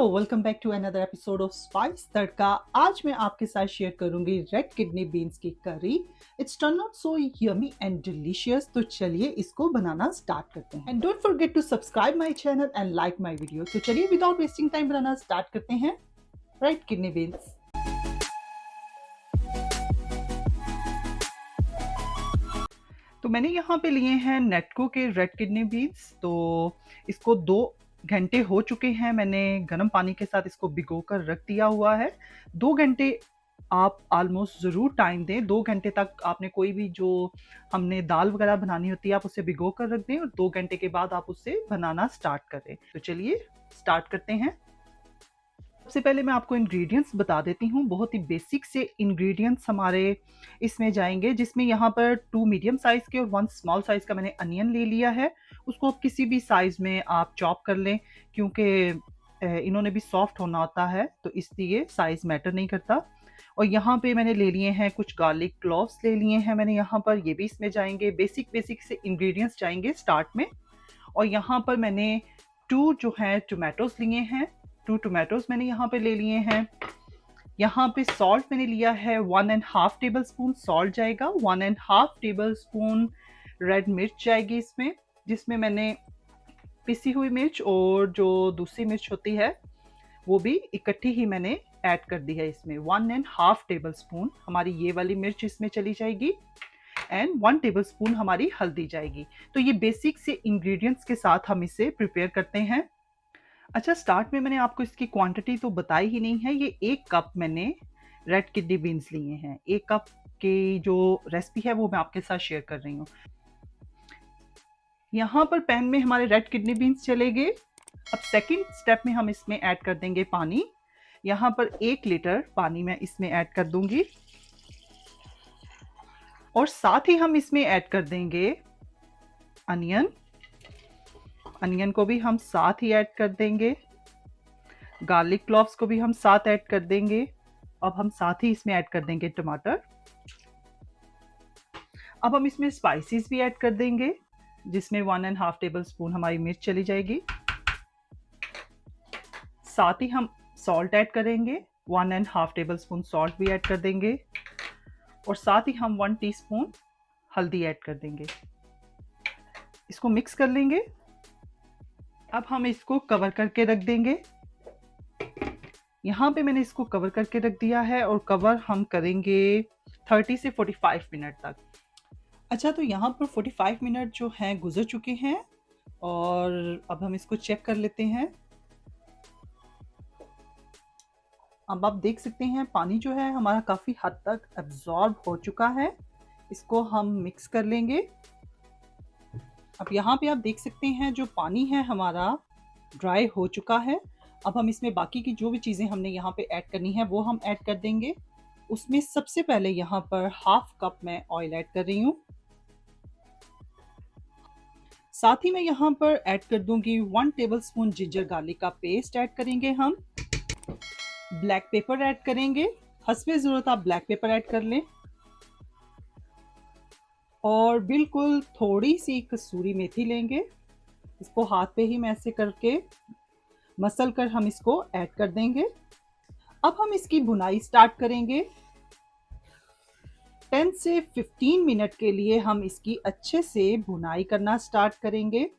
Welcome back to another episode of Spice Tadka. आज मैं आपके साथ शेयर करूंगी रेड किडनी बीन्स की करी। It's turn out so yummy and delicious. तो चलिए इसको बनाना स्टार्ट करते हैं। And don't forget to subscribe my channel and like my video. तो चलिए विदाउट वेस्टिंग टाइम बनाना स्टार्ट करते हैं रेड किडनी बीन्स। तो मैंने यहाँ पे लिए हैं नेटको के रेड किडनी बीन्स। तो इसको 2 घंटे हो चुके हैं, मैंने गर्म पानी के साथ इसको भिगो कर रख दिया हुआ है। 2 घंटे आप ऑलमोस्ट ज़रूर टाइम दें। 2 घंटे तक आपने कोई भी जो हमने दाल वगैरह बनानी होती है आप उसे भिगो कर रख दें और 2 घंटे के बाद आप उसे बनाना स्टार्ट करें। तो चलिए स्टार्ट करते हैं। सबसे पहले मैं आपको इंग्रेडिएंट्स बता देती हूँ। बहुत ही बेसिक से इंग्रेडिएंट्स हमारे इसमें जाएंगे, जिसमें यहाँ पर 2 मीडियम साइज़ के और 1 स्मॉल साइज़ का मैंने अनियन ले लिया है। उसको आप किसी भी साइज़ में आप चॉप कर लें, क्योंकि इन्होंने भी सॉफ्ट होना होता है तो इसलिए साइज़ मैटर नहीं करता। और यहाँ पे मैंने ले लिए हैं कुछ गार्लिक क्लॉव्स ले लिए हैं मैंने यहाँ पर, ये भी इसमें जाएंगे। बेसिक से इंग्रेडिएंट्स जाएंगे स्टार्ट में। और यहाँ पर मैंने 2 जो है टोमेटोज़ लिए हैं। 2 टोमेटोज़ मैंने यहाँ पे ले लिए हैं। यहाँ पे सॉल्ट मैंने लिया है 1.5 टेबल स्पून सॉल्ट जाएगा। 1.5 टेबल स्पून रेड मिर्च जाएगी इसमें, जिसमें मैंने पिसी हुई मिर्च और जो दूसरी मिर्च होती है वो भी इकट्ठी ही मैंने ऐड कर दी है इसमें। 1.5 टेबल स्पून हमारी ये वाली मिर्च इसमें चली जाएगी एंड 1 टेबल स्पून हमारी हल्दी जाएगी। तो ये बेसिक से इंग्रेडिएंट्स के साथ हम इसे प्रिपेयर करते हैं। अच्छा, स्टार्ट में मैंने आपको इसकी क्वांटिटी तो बताई ही नहीं है। ये 1 कप मैंने रेड किडनी बीन्स लिए हैं। 1 कप की जो रेसिपी है वो मैं आपके साथ शेयर कर रही हूँ। यहाँ पर पैन में हमारे रेड किडनी बीन्स चले गए। अब सेकंड स्टेप में हम इसमें ऐड कर देंगे पानी। यहाँ पर 1 लीटर पानी मैं इसमें ऐड कर दूंगी और साथ ही हम इसमें ऐड कर देंगे अनियन को भी हम साथ ही ऐड कर देंगे। गार्लिक क्लॉव्स को भी हम साथ ऐड कर देंगे। अब हम साथ ही इसमें ऐड कर देंगे टमाटर। अब हम इसमें स्पाइसेस भी ऐड कर देंगे, जिसमें 1.5 टेबल स्पून हमारी मिर्च चली जाएगी। साथ ही हम सॉल्ट ऐड करेंगे। 1.5 टेबल स्पून सॉल्ट भी ऐड कर देंगे और साथ ही हम 1 टीस्पून हल्दी ऐड कर देंगे। इसको मिक्स कर लेंगे। अब हम इसको कवर करके रख देंगे। यहाँ पे मैंने इसको कवर करके रख दिया है और कवर हम करेंगे 30 से 45 मिनट तक। अच्छा, तो यहाँ पर 45 मिनट जो हैं गुजर चुके हैं और अब हम इसको चेक कर लेते हैं। अब आप देख सकते हैं पानी जो है हमारा काफ़ी हद तक एब्जॉर्ब हो चुका है। इसको हम मिक्स कर लेंगे। अब यहाँ पे आप देख सकते हैं जो पानी है हमारा ड्राई हो चुका है। अब हम इसमें बाकी की जो भी चीज़ें हमने यहाँ पे ऐड करनी है वो हम ऐड कर देंगे। उसमें सबसे पहले यहाँ पर 1/2 कप मैं ऑयल ऐड कर रही हूँ। साथ ही मैं यहाँ पर ऐड कर दूंगी 1 टेबल स्पून जिंजर गार्लिक का पेस्ट ऐड करेंगे हम। ब्लैक पेपर ऐड करेंगे। हस्बे ज़रूरत आप ब्लैक पेपर ऐड कर लें। और बिल्कुल थोड़ी सी कसूरी मेथी लेंगे। इसको हाथ पे ही मैं ऐसे करके मसल कर हम इसको ऐड कर देंगे। अब हम इसकी भुनाई स्टार्ट करेंगे। 10 से 15 मिनट के लिए हम इसकी अच्छे से भुनाई करना स्टार्ट करेंगे।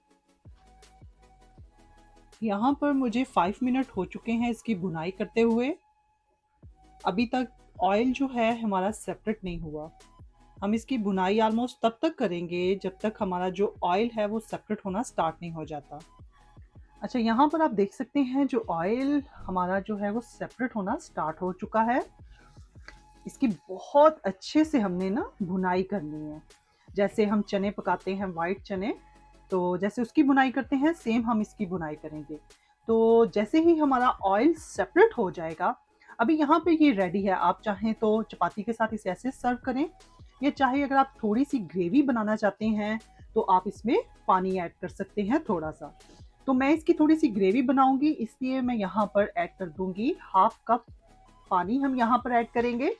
यहाँ पर मुझे 5 मिनट हो चुके हैं इसकी भुनाई करते हुए। अभी तक ऑयल जो है हमारा सेपरेट नहीं हुआ। हम इसकी भुनाई ऑलमोस्ट तब तक करेंगे जब तक हमारा जो ऑयल है वो सेपरेट होना स्टार्ट नहीं हो जाता। अच्छा, यहाँ पर आप देख सकते हैं जो ऑयल हमारा जो है वो सेपरेट होना स्टार्ट हो चुका है। इसकी बहुत अच्छे से हमने ना भुनाई करनी है। जैसे हम चने पकाते हैं, वाइट चने, तो जैसे उसकी भुनाई करते हैं सेम हम इसकी भुनाई करेंगे। तो जैसे ही हमारा ऑयल सेपरेट हो जाएगा, अभी यहाँ पे ये रेडी है। आप चाहें तो चपाती के साथ इसे ऐसे सर्व करें, या चाहे अगर आप थोड़ी सी ग्रेवी बनाना चाहते हैं तो आप इसमें पानी ऐड कर सकते हैं थोड़ा सा। तो मैं इसकी थोड़ी सी ग्रेवी बनाऊंगी, इसलिए मैं यहाँ पर ऐड कर दूंगी 1/2 कप पानी। हम यहाँ पर ऐड करेंगे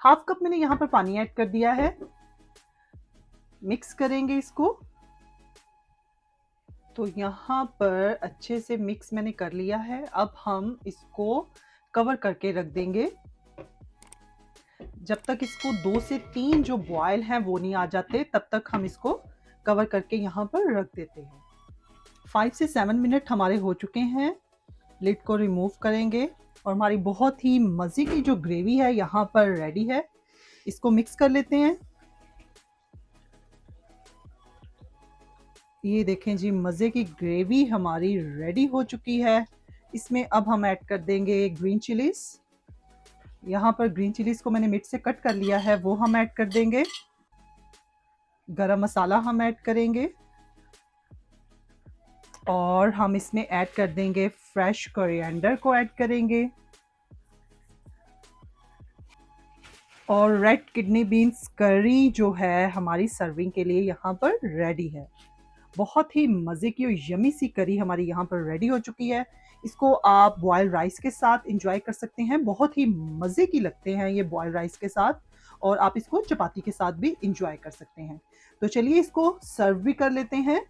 1/2 कप मैंने यहाँ पर पानी ऐड कर दिया है। मिक्स करेंगे इसको। तो यहाँ पर अच्छे से मिक्स मैंने कर लिया है। अब हम इसको कवर करके रख देंगे जब तक इसको 2 से 3 जो बॉयल हैं वो नहीं आ जाते, तब तक हम इसको कवर करके यहाँ पर रख देते हैं। 5 से 7 मिनट हमारे हो चुके हैं। लिड को रिमूव करेंगे और हमारी बहुत ही मज़े की जो ग्रेवी है यहाँ पर रेडी है। इसको मिक्स कर लेते हैं। ये देखें जी, मज़े की ग्रेवी हमारी रेडी हो चुकी है। इसमें अब हम ऐड कर देंगे ग्रीन चिलीज़। यहाँ पर ग्रीन चिलीज़ को मैंने मिड से कट कर लिया है, वो हम ऐड कर देंगे। गरम मसाला हम ऐड करेंगे और हम इसमें ऐड कर देंगे फ्रेश कोरिएंडर को ऐड करेंगे और रेड किडनी बीन्स करी जो है हमारी सर्विंग के लिए यहाँ पर रेडी है। बहुत ही मज़े की और यमी सी करी हमारी यहाँ पर रेडी हो चुकी है। इसको आप बॉयल राइस के साथ एंजॉय कर सकते हैं। बहुत ही मज़े की लगते हैं ये बॉयल राइस के साथ, और आप इसको चपाती के साथ भी एंजॉय कर सकते हैं। तो चलिए इसको सर्व भी कर लेते हैं।